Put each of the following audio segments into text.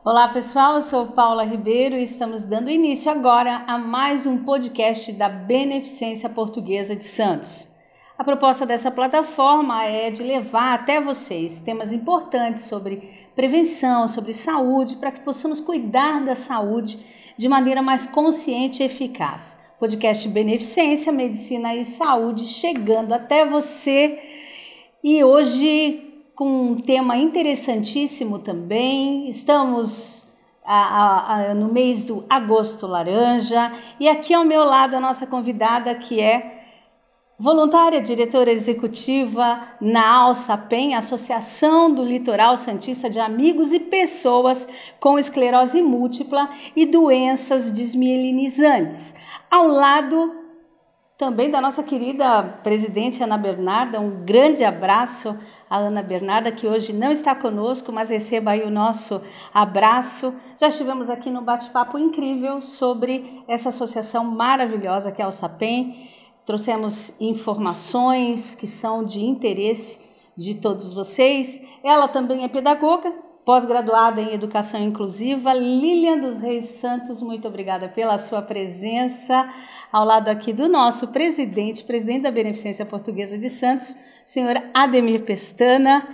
Olá pessoal, eu sou Paula Ribeiro e estamos dando início agora a mais um podcast da Beneficência Portuguesa de Santos. A proposta dessa plataforma é de levar até vocês temas importantes sobre prevenção, sobre saúde, para que possamos cuidar da saúde de maneira mais consciente e eficaz. Podcast Beneficência, Medicina e Saúde chegando até você e hoje com um tema interessantíssimo também. Estamos no mês do Agosto Laranja e aqui ao meu lado a nossa convidada, que é voluntária, diretora executiva na AlSaPem, Associação do Litoral Santista de Amigos e Pessoas com Esclerose Múltipla e Doenças Desmielinizantes. Ao lado também da nossa querida presidente Ana Bernarda, um grande abraço a Ana Bernarda, que hoje não está conosco, mas receba aí o nosso abraço. Já estivemos aqui num bate-papo incrível sobre essa associação maravilhosa que é a AlSaPem. Trouxemos informações que são de interesse de todos vocês. Ela também é pedagoga, pós-graduada em Educação Inclusiva. Lilian dos Reis Santos, muito obrigada pela sua presença, ao lado aqui do nosso presidente da Beneficência Portuguesa de Santos, senhor Ademir Pestana,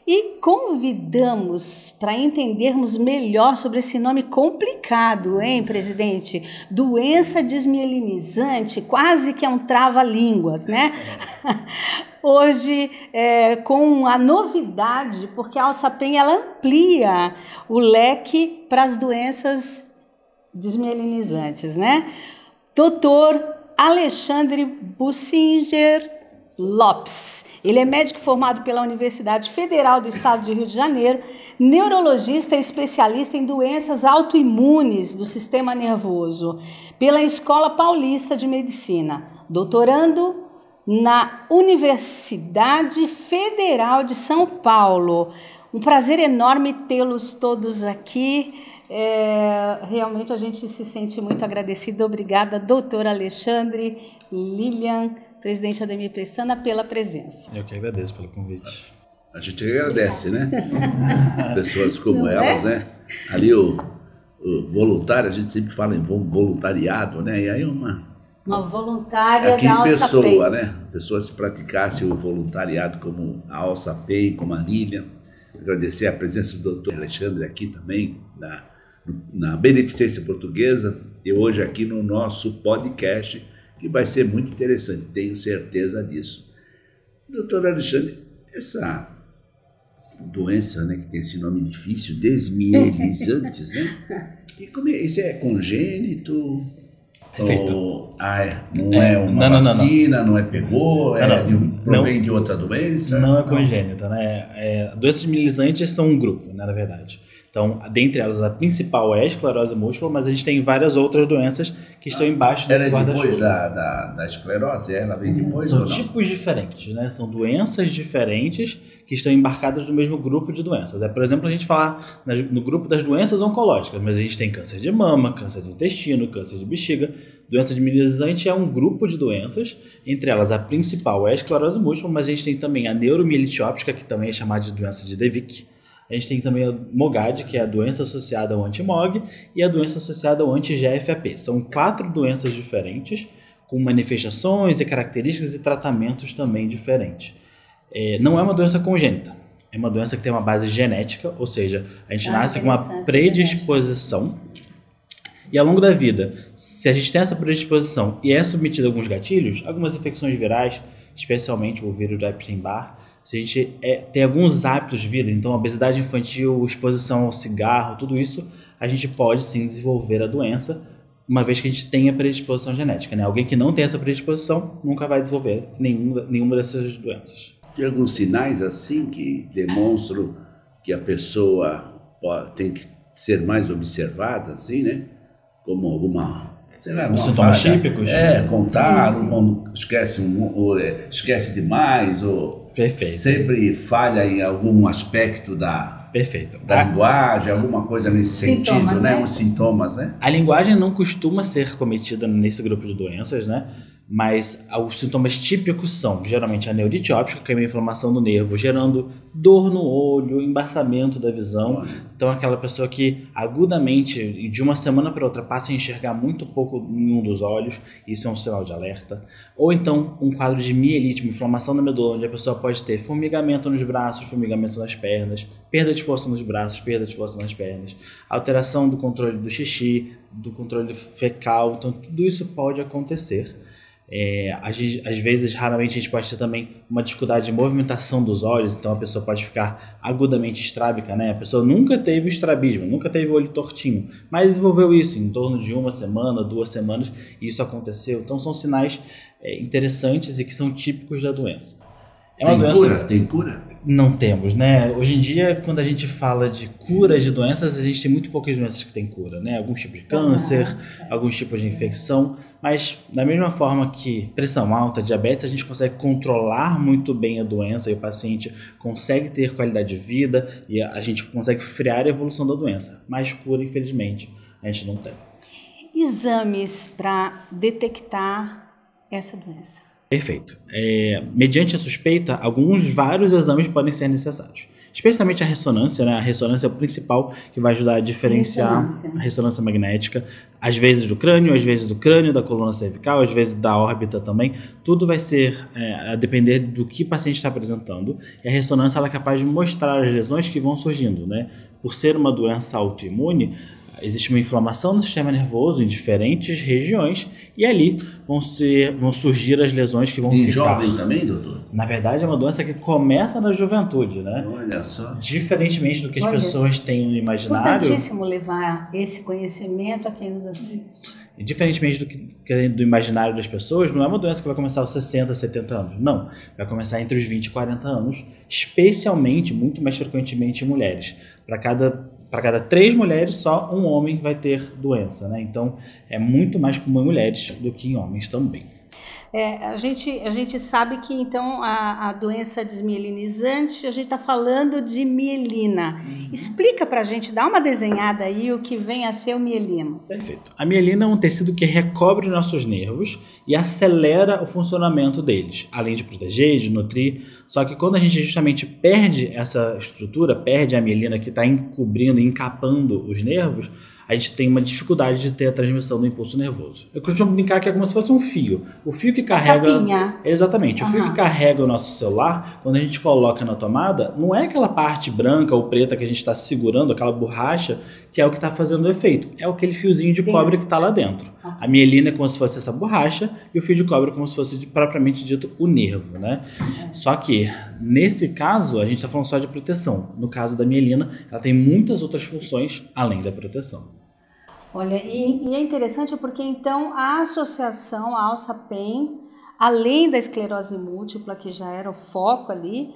e convidamos para entendermos melhor sobre esse nome complicado, hein, presidente? Doença desmielinizante, quase que é um trava-línguas, né? Hoje, com a novidade, porque a AlSaPem ela amplia o leque para as doenças desmielinizantes, né? Doutor Alexandre Bussinger Lopes. Ele é médico formado pela Universidade Federal do Estado de Rio de Janeiro, neurologista e especialista em doenças autoimunes do sistema nervoso, pela Escola Paulista de Medicina, doutorando na Universidade Federal de São Paulo. Um prazer enorme tê-los todos aqui. Realmente a gente se sente muito agradecido. Obrigada, doutor Alexandre, Lilian, presidente Ademir Pestana, pela presença. Eu que agradeço pelo convite. A gente agradece, né? Pessoas como elas, né? Ali o voluntário, a gente sempre fala em voluntariado, né? E aí uma voluntária aqui da em pessoa, AlSaPem, né? Pessoas que praticassem o voluntariado como a AlSaPem, como a Lilian. Agradecer a presença do doutor Alexandre aqui também, na Beneficência Portuguesa, e hoje aqui no nosso podcast, que vai ser muito interessante, tenho certeza disso. Doutor Alexandre, essa doença, né, que tem esse nome difícil, desmielinizantes, né? E como isso é congênito? Perfeito. Não é uma vacina, não é pegou, provém de outra doença? Não é congênita, né? Doenças desmielinizantes são um grupo, né, na verdade. Então, dentre elas, a principal é a esclerose múltipla, mas a gente tem várias outras doenças que estão embaixo desse guarda-chuva. Depois da esclerose? Ela vem depois ou não? São tipos diferentes, né? São doenças diferentes que estão embarcadas no mesmo grupo de doenças. Por exemplo, a gente fala no grupo das doenças oncológicas, mas a gente tem câncer de mama, câncer de intestino, câncer de bexiga. Doença desmielinizante é um grupo de doenças, entre elas a principal é a esclerose múltipla, mas a gente tem também a neuromielite óptica, que também é chamada de doença de Devic. A gente tem também a MOGAD, que é a doença associada ao anti-MOG, e a doença associada ao anti-GFAP. São 4 doenças diferentes, com manifestações e características e tratamentos também diferentes. Não é uma doença congênita, é uma doença que tem uma base genética, ou seja, a gente nasce com uma predisposição, e ao longo da vida, se a gente tem essa predisposição e é submetido a alguns gatilhos, algumas infecções virais, especialmente o vírus do Epstein-Barr, se a gente tem alguns hábitos de vida, então obesidade infantil, exposição ao cigarro, tudo isso, a gente pode sim desenvolver a doença, uma vez que a gente tenha predisposição genética, né? Alguém que não tem essa predisposição nunca vai desenvolver nenhuma dessas doenças. Tem alguns sinais assim que demonstram que a pessoa tem que ser mais observada, assim, né? Como alguma... Os sintomas típicos? Contar, esquece demais, ou Perfeito. Sempre falha em algum aspecto da linguagem, alguma coisa nesse sentido, né? Os sintomas, né? A linguagem não costuma ser cometida nesse grupo de doenças, né? Mas os sintomas típicos são, geralmente, a neurite óptica, que é uma inflamação do nervo, gerando dor no olho, embaçamento da visão. Então, aquela pessoa que agudamente, de uma semana para outra, passa a enxergar muito pouco em um dos olhos, isso é um sinal de alerta. Ou então, um quadro de mielite, uma inflamação da medula, onde a pessoa pode ter formigamento nos braços, formigamento nas pernas, perda de força nos braços, perda de força nas pernas, alteração do controle do xixi, do controle fecal. Então, tudo isso pode acontecer. Às vezes, raramente, a gente pode ter também uma dificuldade de movimentação dos olhos, então a pessoa pode ficar agudamente estrábica, né? A pessoa nunca teve o estrabismo, nunca teve o olho tortinho, mas desenvolveu isso em torno de 1 semana, 2 semanas, e isso aconteceu. Então são sinais interessantes e que são típicos da doença. É uma doença... Tem cura? Não temos, né? Hoje em dia, quando a gente fala de curas de doenças, a gente tem muito poucas doenças que têm cura, né? Alguns tipos de câncer, alguns tipos de infecção, mas da mesma forma que pressão alta, diabetes, a gente consegue controlar muito bem a doença e o paciente consegue ter qualidade de vida e a gente consegue frear a evolução da doença. Mas cura, infelizmente, a gente não tem. Exames para detectar essa doença. Perfeito. Mediante a suspeita, vários exames podem ser necessários. Especialmente a ressonância, né? A ressonância é o principal que vai ajudar a diferenciar a ressonância magnética, às vezes do crânio, da coluna cervical, às vezes da órbita também. Tudo vai ser a depender do que o paciente está apresentando. E a ressonância ela é capaz de mostrar as lesões que vão surgindo, né? Por ser uma doença autoimune, existe uma inflamação no sistema nervoso em diferentes regiões e ali vão surgir as lesões que vão ficar. Em jovem também, doutor? Na verdade, é uma doença que começa na juventude, né? Olha só. Diferentemente do que as pessoas têm no imaginário. É importantíssimo levar esse conhecimento a quem nos assiste. Diferentemente do imaginário das pessoas, não é uma doença que vai começar aos 60, 70 anos. Não, vai começar entre os 20 e 40 anos, especialmente, muito mais frequentemente em mulheres. Para cada 3 mulheres, só um homem vai ter doença, né? Então, é muito mais comum em mulheres do que em homens também. A gente sabe que, então, a doença desmielinizante, a gente está falando de mielina. Explica para a gente, dá uma desenhada aí o que vem a ser o mielino. Perfeito. A mielina é um tecido que recobre nossos nervos e acelera o funcionamento deles, além de proteger, de nutrir. Só que quando a gente justamente perde essa estrutura, perde a mielina que está encobrindo, encapando os nervos, a gente tem uma dificuldade de ter a transmissão do impulso nervoso. Eu costumo brincar que é como se fosse um fio. O fio que carrega... Capinha. Exatamente. O fio que carrega o nosso celular, quando a gente coloca na tomada, não é aquela parte branca ou preta que a gente está segurando, aquela borracha, que é o que está fazendo o efeito. É aquele fiozinho de cobre que está lá dentro. A mielina é como se fosse essa borracha e o fio de cobre é como se fosse propriamente dito o nervo, né? Só que, nesse caso, a gente está falando só de proteção. No caso da mielina, ela tem muitas outras funções além da proteção. Olha, e é interessante porque, então, a associação, a alça-PEN, além da esclerose múltipla, que já era o foco ali,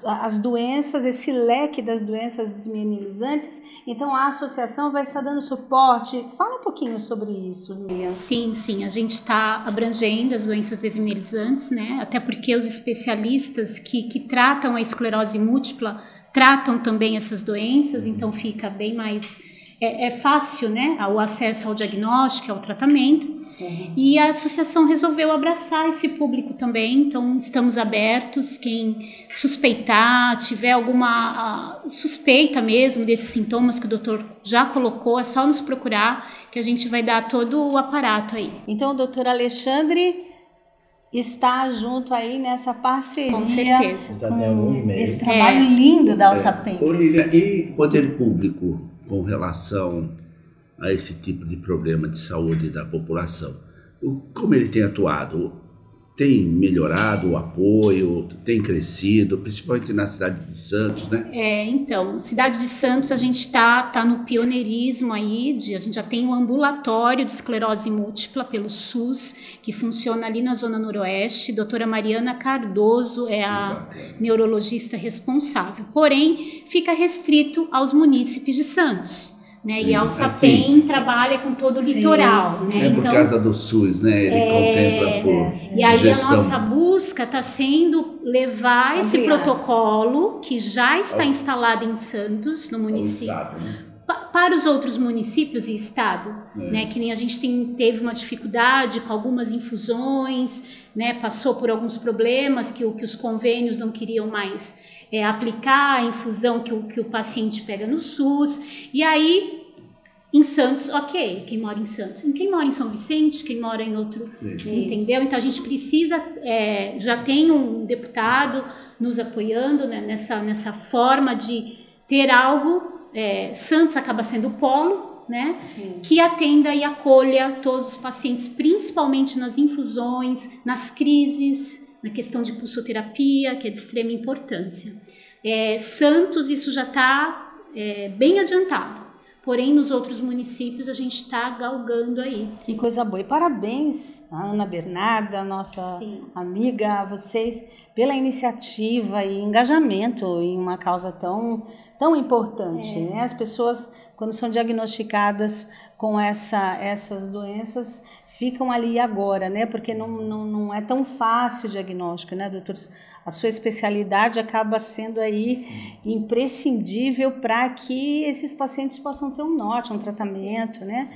as doenças, esse leque das doenças desmielinizantes, então a associação vai estar dando suporte. Fala um pouquinho sobre isso, Lilian. Sim, a gente está abrangendo as doenças desmielinizantes, né? Até porque os especialistas que tratam a esclerose múltipla tratam também essas doenças, então fica bem mais... É fácil, né, o acesso ao diagnóstico, ao tratamento, e a associação resolveu abraçar esse público também, então estamos abertos, quem suspeitar, tiver alguma suspeita mesmo desses sintomas que o doutor já colocou, é só nos procurar que a gente vai dar todo o aparato aí. Então o doutor Alexandre está junto aí nessa parceria. Com certeza. Já tem alguns meses. Esse trabalho lindo da alça-PEN. Lilian, e poder público com relação a esse tipo de problema de saúde da população? Como ele tem atuado? Tem melhorado o apoio? Tem crescido? Principalmente na cidade de Santos, né? Então, cidade de Santos a gente tá no pioneirismo aí, a gente já tem um ambulatório de esclerose múltipla pelo SUS, que funciona ali na Zona Noroeste. Doutora Mariana Cardoso é a neurologista responsável. Porém, fica restrito aos munícipes de Santos. Né? E a alça-PEN trabalha com todo o litoral. Né? Por causa do SUS, né? Ele contempla por E aí gestão. A nossa busca está sendo levar esse protocolo que já está instalado em Santos, no município, para os outros municípios e estado, né, que nem a gente teve uma dificuldade com algumas infusões, né, passou por alguns problemas que os convênios não queriam mais aplicar a infusão que o paciente pega no SUS, e aí em Santos, ok, quem mora em Santos, quem mora em São Vicente, quem mora em outro, entendeu? Então a gente precisa, já tem um deputado nos apoiando, né, nessa forma de ter algo. Santos acaba sendo o polo, né, que atenda e acolha todos os pacientes, principalmente nas infusões, nas crises, na questão de pulsoterapia, que é de extrema importância. Santos, isso já está bem adiantado. Porém, nos outros municípios a gente está galgando aí. Que coisa boa. E parabéns a Ana Bernarda, nossa amiga, a vocês, pela iniciativa e engajamento em uma causa tão importante. Né? As pessoas, quando são diagnosticadas com essas doenças, ficam ali agora, né? Porque não é tão fácil o diagnóstico, né, doutor? A sua especialidade acaba sendo aí imprescindível para que esses pacientes possam ter um norte, um tratamento, né?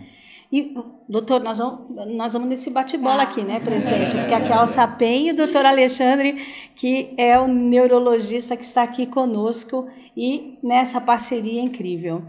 E, doutor, nós vamos nesse bate-bola aqui, né, presidente? Porque aqui é o Sapem e o doutor Alexandre, que é o neurologista que está aqui conosco e nessa parceria incrível.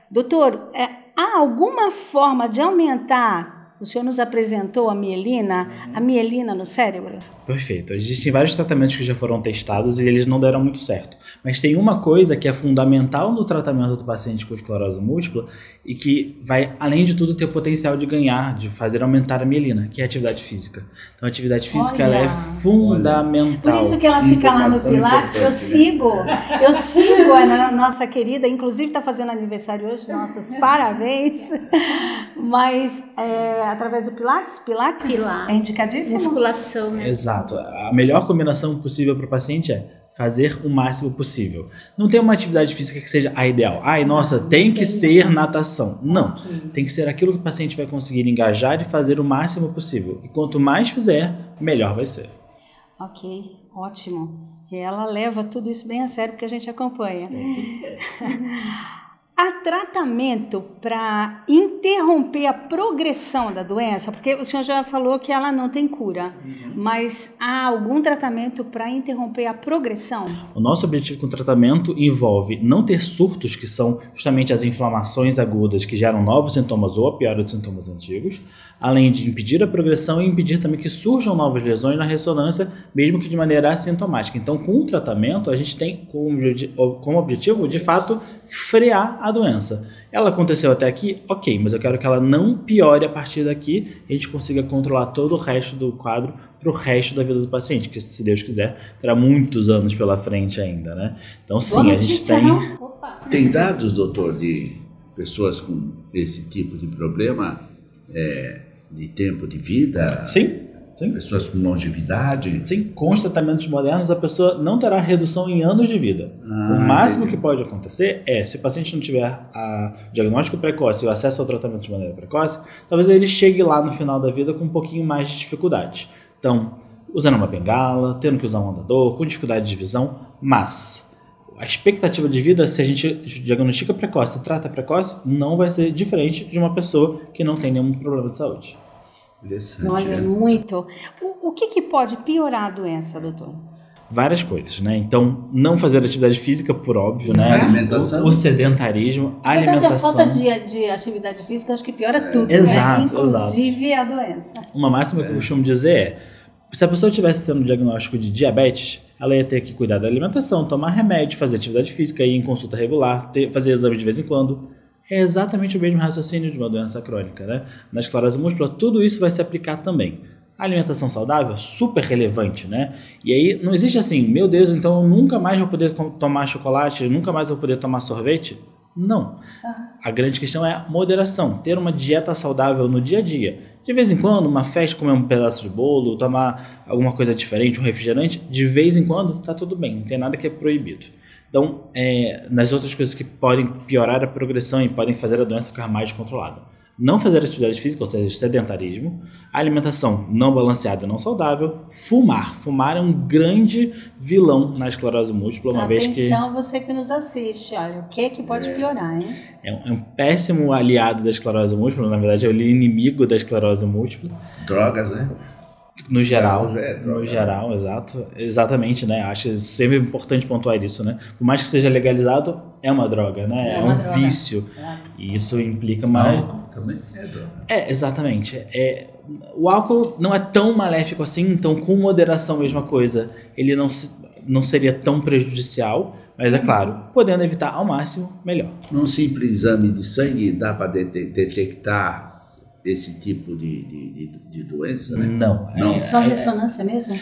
Doutor, há alguma forma de aumentar... O senhor nos apresentou a mielina no cérebro? Perfeito. Existem vários tratamentos que já foram testados e eles não deram muito certo. Mas tem uma coisa que é fundamental no tratamento do paciente com esclerose múltipla e que vai, além de tudo, ter o potencial de ganhar, de fazer aumentar a mielina, que é a atividade física. Então, a atividade física ela é fundamental. Por isso que ela fica lá no Pilates. Eu sigo a nossa querida, inclusive está fazendo aniversário hoje, nossos parabéns. Mas através do Pilates é indicadíssimo? Musculação, né? Exato. A melhor combinação possível para o paciente é fazer o máximo possível. Não tem uma atividade física que seja a ideal. Ai, nossa, tem que ser natação. Não. Tem que ser aquilo que o paciente vai conseguir engajar e fazer o máximo possível. E quanto mais fizer, melhor vai ser. Ok, ótimo. E ela leva tudo isso bem a sério porque a gente acompanha. Há tratamento para interromper a progressão da doença? Porque o senhor já falou que ela não tem cura, mas há algum tratamento para interromper a progressão? O nosso objetivo com o tratamento envolve não ter surtos, que são justamente as inflamações agudas que geram novos sintomas ou a piora de sintomas antigos, além de impedir a progressão e impedir também que surjam novas lesões na ressonância, mesmo que de maneira assintomática. Então, com o tratamento, a gente tem como objetivo, de fato, frear a doença. Ela aconteceu até aqui, ok, mas eu quero que ela não piore a partir daqui e a gente consiga controlar todo o resto do quadro para o resto da vida do paciente, que se Deus quiser, terá muitos anos pela frente ainda, né? Então sim, a gente tem... Tem dados, doutor, de pessoas com esse tipo de problema de tempo de vida? Sim. Pessoas com longevidade? Sim, com os tratamentos modernos a pessoa não terá redução em anos de vida. O máximo que pode acontecer se o paciente não tiver o diagnóstico precoce e o acesso ao tratamento de maneira precoce, talvez ele chegue lá no final da vida com um pouquinho mais de dificuldade. Então, usando uma bengala, tendo que usar um andador, com dificuldade de visão, mas a expectativa de vida, se a gente diagnostica precoce e trata precoce, não vai ser diferente de uma pessoa que não tem nenhum problema de saúde. Olha, muito. O que pode piorar a doença, doutor? Várias coisas, né? Então, não fazer atividade física, por óbvio, né? Alimentação. O sedentarismo, a alimentação. A falta de atividade física acho que piora tudo, exato, né? Inclusive a doença. Uma máxima que eu costumo dizer se a pessoa estivesse tendo um diagnóstico de diabetes, ela ia ter que cuidar da alimentação, tomar remédio, fazer atividade física, ir em consulta regular, fazer exame de vez em quando. É exatamente o mesmo raciocínio de uma doença crônica, né? Na esclerose múltipla, tudo isso vai se aplicar também. A alimentação saudável, super relevante, né? E aí, não existe assim, meu Deus, então eu nunca mais vou poder tomar chocolate, nunca mais vou poder tomar sorvete? Não. A grande questão é a moderação, ter uma dieta saudável no dia a dia. De vez em quando, uma festa, comer um pedaço de bolo, tomar alguma coisa diferente, um refrigerante, de vez em quando, tá tudo bem, não tem nada que é proibido. Então, nas outras coisas que podem piorar a progressão e podem fazer a doença ficar mais controlada. não fazer atividade física, ou seja, sedentarismo, alimentação não balanceada e não saudável, fumar. Fumar é um grande vilão na esclerose múltipla, uma vez que... Atenção, você que nos assiste, olha, o que é que pode piorar, hein? É um péssimo aliado da esclerose múltipla, na verdade é o inimigo da esclerose múltipla. Drogas, né? No geral, no geral, exatamente, né? Acho sempre importante pontuar isso, né? Por mais que seja legalizado, é uma droga, né? É um droga. Vício. E isso implica mais... Também é droga. Exatamente. O álcool não é tão maléfico assim, então com moderação, mesma coisa. Ele não seria tão prejudicial, mas é claro, podendo evitar ao máximo, melhor. Num simples exame de sangue dá para detectar esse tipo de doença, né? Não. É só ressonância mesmo?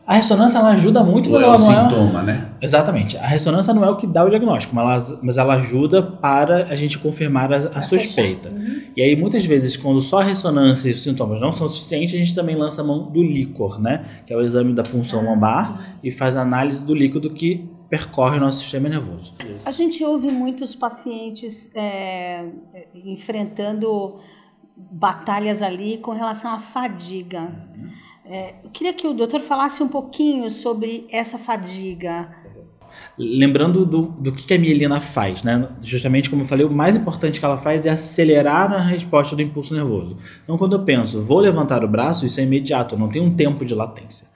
A ressonância ela ajuda muito, mas ela não é o sintoma, né? Exatamente. A ressonância não é o que dá o diagnóstico, mas ela ajuda para a gente confirmar a suspeita. E aí, muitas vezes, quando só a ressonância e os sintomas não são suficientes, a gente também lança a mão do líquor, né? Que é o exame da punção lombar e faz a análise do líquido que percorre o nosso sistema nervoso. A gente ouve muitos pacientes enfrentando batalhas ali com relação à fadiga. Eu queria que o doutor falasse um pouquinho sobre essa fadiga. Lembrando do que a mielina faz, né? Justamente como eu falei, o mais importante que ela faz é acelerar a resposta do impulso nervoso. Então, quando eu penso, vou levantar o braço, isso é imediato, não tem um tempo de latência.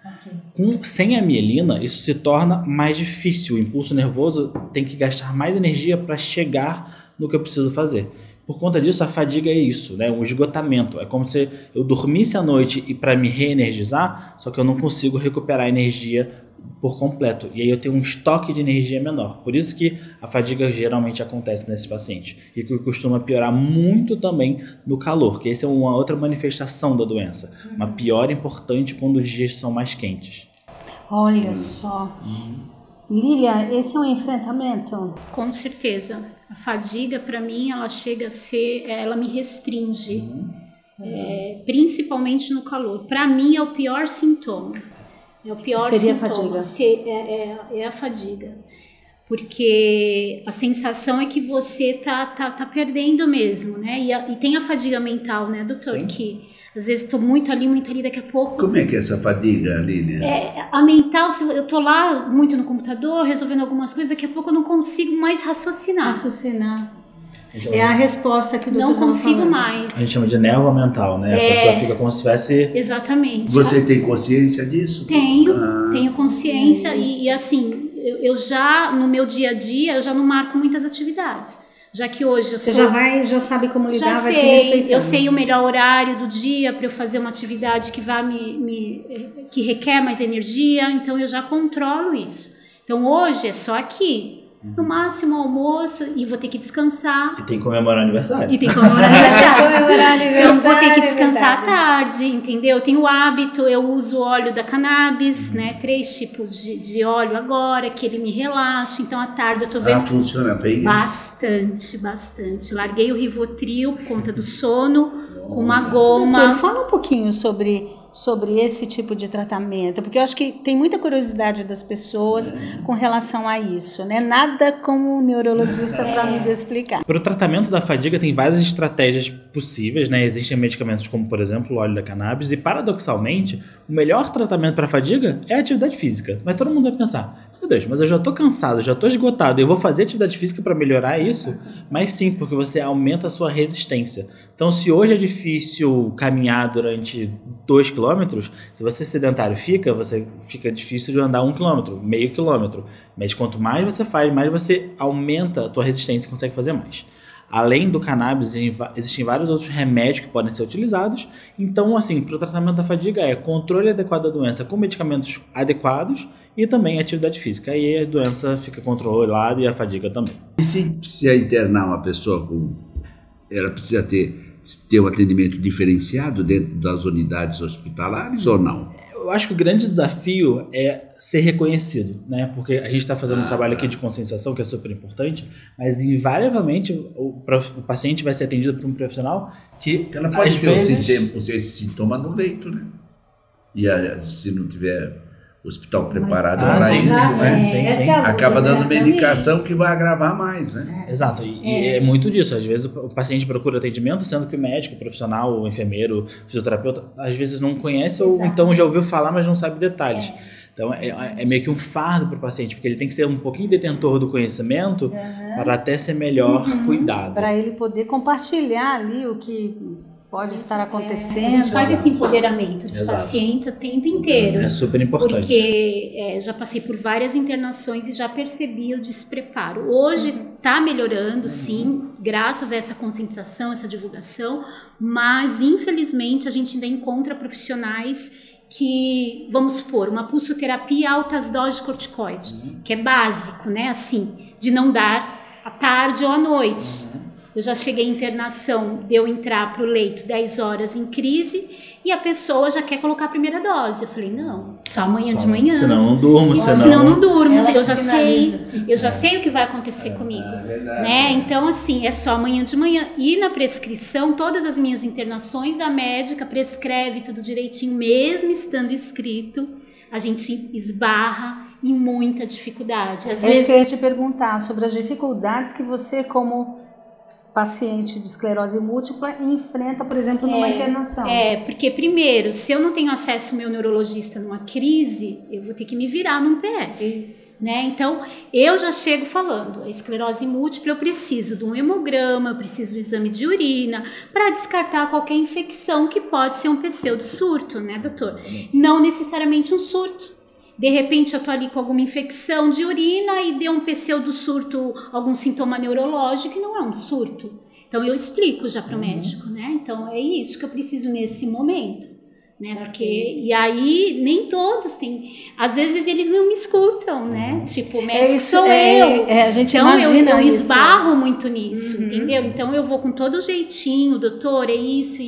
Sem a mielina, isso se torna mais difícil. O impulso nervoso tem que gastar mais energia para chegar no que eu preciso fazer. Por conta disso, a fadiga é isso, né? Um esgotamento. É como se eu dormisse à noite e para me reenergizar, só que eu não consigo recuperar a energia por completo. E aí eu tenho um estoque de energia menor. Por isso que a fadiga geralmente acontece nesse paciente. E que costuma piorar muito também no calor, que essa é uma outra manifestação da doença. Uma piora importante quando os dias são mais quentes. Olha só. Lília, esse é um enfrentamento? Com certeza. A fadiga, para mim, ela chega a ser... ela me restringe. Principalmente no calor. Para mim, é o pior sintoma. É o pior Seria sintoma. A fadiga? É a fadiga. Porque a sensação é que você tá perdendo mesmo, né? E tem a fadiga mental, né, doutor? Sim. Que às vezes estou muito ali, daqui a pouco... Como é que é essa fadiga, Lília? A mental, eu estou lá muito no computador, resolvendo algumas coisas, daqui a pouco eu não consigo mais raciocinar. É a resposta que o doutor não consigo mais. A gente chama de névoa mental, né? A pessoa fica como se tivesse... Exatamente. Você tem consciência disso? Tenho consciência e assim, eu já, no meu dia a dia, eu já não marco muitas atividades. Já que hoje eu Você já sabe como lidar, vai se respeitando. Eu sei o melhor horário do dia para eu fazer uma atividade que que requer mais energia, então eu já controlo isso. Então hoje é só aqui. No máximo almoço e vou ter que descansar. E tem que comemorar aniversário. Então vou ter que descansar à tarde, entendeu? Eu tenho o hábito, eu uso óleo da cannabis, né? 3 tipos de óleo agora, que ele me relaxa. Então à tarde eu tô vendo... funciona bem? Bastante. Larguei o Rivotril por conta do sono, com uma goma. Doutor, fala um pouquinho sobre esse tipo de tratamento, porque eu acho que tem muita curiosidade das pessoas com relação a isso, né? Nada como um neurologista para nos explicar. Para o tratamento da fadiga tem várias estratégias possíveis, né? Existem medicamentos como, por exemplo, o óleo da cannabis e, paradoxalmente, o melhor tratamento para a fadiga é a atividade física. Mas todo mundo vai pensar, meu Deus, mas eu já estou cansado, já estou esgotado, eu vou fazer atividade física para melhorar isso? Mas sim, porque você aumenta a sua resistência. Então, se hoje é difícil caminhar durante 2 km, se você sedentário fica difícil de andar 1 km, meio quilômetro. Mas quanto mais você faz, mais você aumenta a tua resistência e consegue fazer mais. Além do cannabis, existem vários outros remédios que podem ser utilizados. Então, assim, para o tratamento da fadiga controle adequado da doença com medicamentos adequados e também atividade física. Aí a doença fica controlada e a fadiga também. E se precisa internar uma pessoa ela precisa ter um atendimento diferenciado dentro das unidades hospitalares ou não? Eu acho que o grande desafio é ser reconhecido, né? Porque a gente está fazendo um trabalho aqui de conscientização que é super importante, mas invariavelmente o paciente vai ser atendido por um profissional que ela pode ter esse sintoma no leito, né? E se não tiver hospital preparado Ah, para sim, isso, sim, né? sim. Acaba dando Exatamente. medicação que vai agravar mais, né? Exato, e é muito disso. Às vezes o paciente procura atendimento, sendo que o médico, o profissional, o enfermeiro, o fisioterapeuta, às vezes não conhece ou então já ouviu falar, mas não sabe detalhes. Então é meio que um fardo para o paciente, porque ele tem que ser um pouquinho detentor do conhecimento para até ser melhor cuidado. Para ele poder compartilhar ali o que pode estar A acontecendo. gente faz esse empoderamento dos Exato. pacientes o tempo inteiro. É super importante. Porque já passei por várias internações e já percebi o despreparo. Hoje está melhorando, sim, graças a essa conscientização, essa divulgação, mas infelizmente a gente ainda encontra profissionais que, vamos supor, uma pulsoterapia altas doses de corticoide, que é básico, né, assim, de não dar à tarde ou à noite. Eu já cheguei em internação, de eu entrar para o leito 10 horas em crise e a pessoa já quer colocar a primeira dose. Eu falei, não, só amanhã de manhã. Senão não durmo, Senão não durmo, Ela eu já sinaliza. sei o que vai acontecer comigo, né? Então assim, é só amanhã de manhã. E na prescrição, todas as minhas internações, a médica prescreve tudo direitinho, mesmo estando escrito, a gente esbarra em muita dificuldade. Às É isso que eu ia vezes te perguntar, sobre as dificuldades que você, como paciente de esclerose múltipla, enfrenta, por exemplo, numa internação. Porque primeiro, se eu não tenho acesso ao meu neurologista numa crise, eu vou ter que me virar num PS. Isso. Né? Então, eu já chego falando, a esclerose múltipla, eu preciso de um hemograma, eu preciso do exame de urina, para descartar qualquer infecção que pode ser um pseudo-surto, né, doutor? Não necessariamente um surto. De repente eu tô ali com alguma infecção de urina e deu um pseudo-surto, algum sintoma neurológico, e não é um surto. Então eu explico já para o médico, né? Então é isso que eu preciso nesse momento, né? Porque, e aí nem todos têm, às vezes eles não me escutam, né? Tipo, o médico sou eu. A gente então imagina eu isso. esbarro muito nisso, entendeu? Então eu vou com todo jeitinho, doutor, é isso.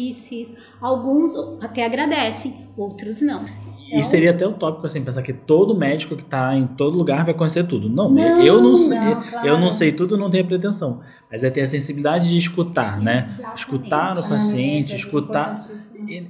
Alguns até agradecem, outros não. E seria até utópico assim, pensar que todo médico que está em todo lugar vai conhecer tudo. Não, eu não sei tudo, não tenho a pretensão. Mas é ter a sensibilidade de escutar, né? Exatamente. Escutar o paciente, escutar.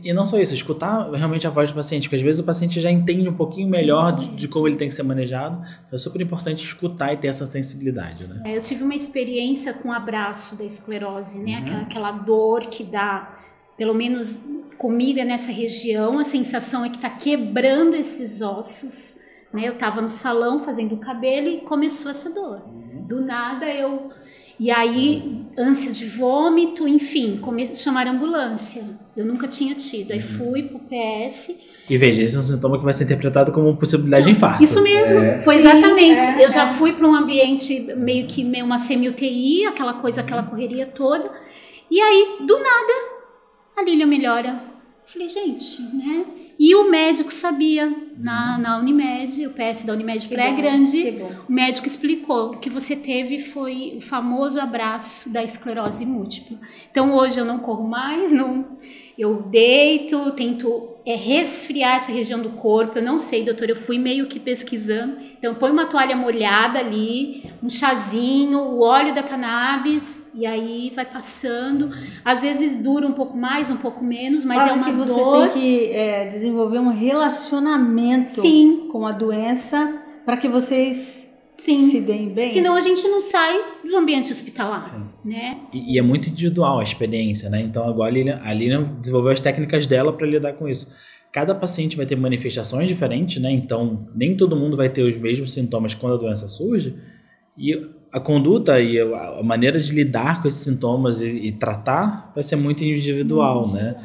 E não só isso, escutar realmente a voz do paciente, porque às vezes o paciente já entende um pouquinho melhor de como ele tem que ser manejado. Então é super importante escutar e ter essa sensibilidade, né? Eu tive uma experiência com o abraço da esclerose, né? Aquela dor que dá, pelo menos comigo é nessa região, a sensação é que está quebrando esses ossos, né? Eu estava no salão fazendo o cabelo e começou essa dor. Do nada eu... E aí, ânsia de vômito, enfim, chamaram a ambulância. Eu nunca tinha tido. Aí fui pro PS. E veja, esse é um sintoma que vai ser interpretado como possibilidade de infarto. Isso mesmo, foi exatamente. Eu já fui para um ambiente meio que uma semi-UTI, aquela coisa, aquela correria toda. E aí, do nada, a Lília melhora. Falei, gente, né? E o médico sabia, na Unimed, o PS da Unimed Praia Grande, o médico explicou, o que você teve foi o famoso abraço da esclerose múltipla. Então hoje eu não corro mais, eu deito, tento resfriar essa região do corpo. Eu não sei, doutor, eu fui meio que pesquisando. Então põe uma toalha molhada ali, um chazinho, o óleo da cannabis, e aí vai passando. Às vezes dura um pouco mais, um pouco menos, mas Quase é uma que você dor. tem que desenvolver um relacionamento com a doença para que vocês se deem bem. Senão a gente não sai do ambiente hospitalar, né? E é muito individual a experiência, né? Então agora a Lília desenvolveu as técnicas dela para lidar com isso. Cada paciente vai ter manifestações diferentes, né? Então nem todo mundo vai ter os mesmos sintomas quando a doença surge. E a conduta e a maneira de lidar com esses sintomas e tratar vai ser muito individual, né?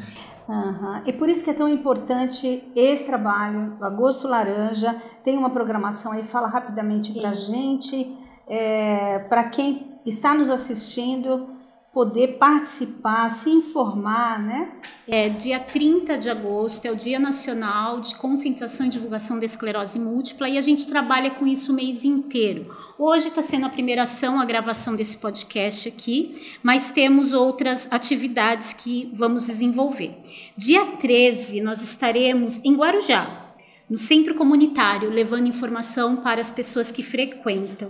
E por isso que é tão importante esse trabalho, o Agosto Laranja. Tem uma programação aí, fala rapidamente para a gente, para quem está nos assistindo poder participar, se informar, né? Dia 30 de agosto é o Dia Nacional de Conscientização e Divulgação da Esclerose Múltipla, e a gente trabalha com isso o mês inteiro. Hoje está sendo a primeira ação, a gravação desse podcast aqui, mas temos outras atividades que vamos desenvolver. Dia 13 nós estaremos em Guarujá, no Centro Comunitário, levando informação para as pessoas que frequentam.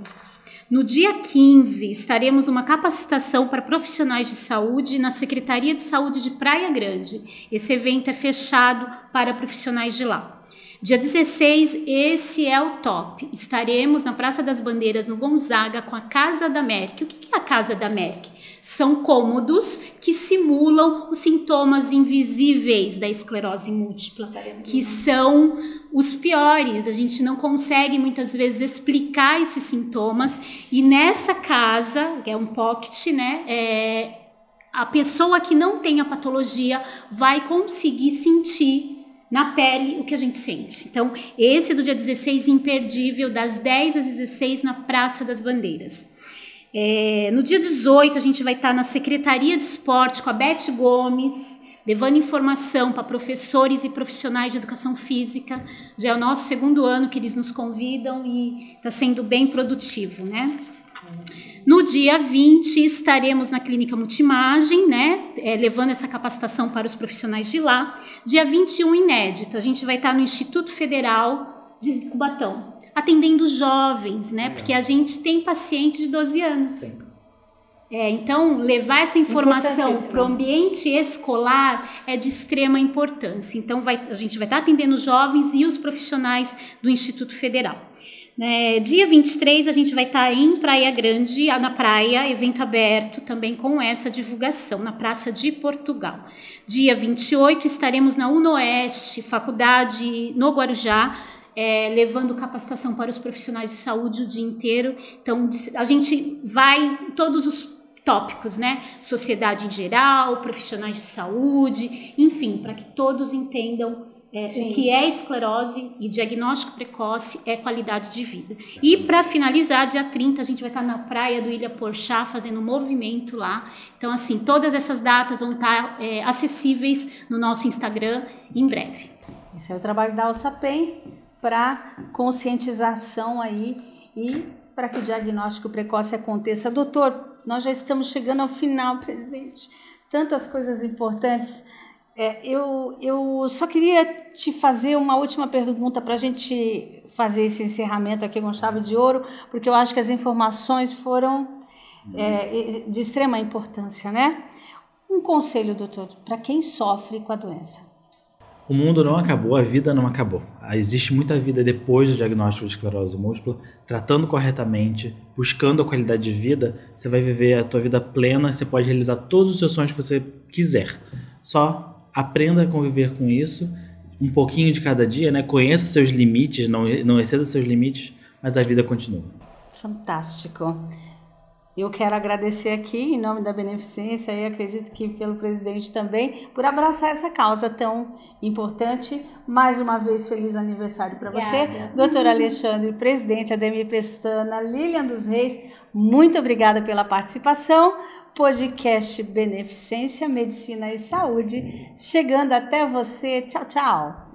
No dia 15, estaremos uma capacitação para profissionais de saúde na Secretaria de Saúde de Praia Grande. Esse evento é fechado para profissionais de lá. Dia 16, esse é o top. Estaremos na Praça das Bandeiras, no Gonzaga, com a Casa da Merck. O que é a Casa da Merck? São cômodos que simulam os sintomas invisíveis da esclerose múltipla, que são os piores. A gente não consegue muitas vezes explicar esses sintomas, e nessa casa, que é um pocket, né, a pessoa que não tem a patologia vai conseguir sentir na pele o que a gente sente. Então, esse do dia 16, imperdível, das 10 às 16 na Praça das Bandeiras. No dia 18, a gente vai estar na Secretaria de Esporte com a Beth Gomes, levando informação para professores e profissionais de educação física. Já é o nosso 2º ano que eles nos convidam e está sendo bem produtivo, né? No dia 20, estaremos na Clínica Multimagem, né, levando essa capacitação para os profissionais de lá. Dia 21, inédito, a gente vai estar no Instituto Federal de Cubatão, atendendo jovens, né, porque a gente tem paciente de 12 anos. Então, levar essa informação para o ambiente escolar é de extrema importância. Então, a gente vai estar atendendo os jovens e os profissionais do Instituto Federal. Dia 23, a gente vai estar em Praia Grande, na praia, evento aberto também com essa divulgação, na Praça de Portugal. Dia 28, estaremos na UNOeste, faculdade no Guarujá, levando capacitação para os profissionais de saúde o dia inteiro. Então, a gente vai em todos os tópicos, né? Sociedade em geral, profissionais de saúde, enfim, para que todos entendam o que é esclerose, e diagnóstico precoce é qualidade de vida. E para finalizar, dia 30, a gente vai estar na praia do Ilha Porchá, fazendo um movimento lá. Então, assim, todas essas datas vão estar acessíveis no nosso Instagram em breve. Esse é o trabalho da AlçaPen para conscientização aí e para que o diagnóstico precoce aconteça. Doutor, nós já estamos chegando ao final, presidente. Tantas coisas importantes. Eu só queria te fazer uma última pergunta para a gente fazer esse encerramento aqui com chave de ouro, porque eu acho que as informações foram de extrema importância, né? Um conselho, doutor, para quem sofre com a doença. O mundo não acabou, a vida não acabou. Existe muita vida depois do diagnóstico de esclerose múltipla. Tratando corretamente, buscando a qualidade de vida, você vai viver a tua vida plena, você pode realizar todos os seus sonhos que você quiser. Só aprenda a conviver com isso, um pouquinho de cada dia, né? Conheça seus limites, não exceda seus limites, mas a vida continua. Fantástico. Eu quero agradecer aqui, em nome da Beneficência, e acredito que pelo presidente também, por abraçar essa causa tão importante. Mais uma vez, feliz aniversário para você. Doutor Alexandre, presidente, Ademir Pestana, Lilian dos Reis, muito obrigada pela participação. Podcast Beneficência, Medicina e Saúde, chegando até você. Tchau, tchau.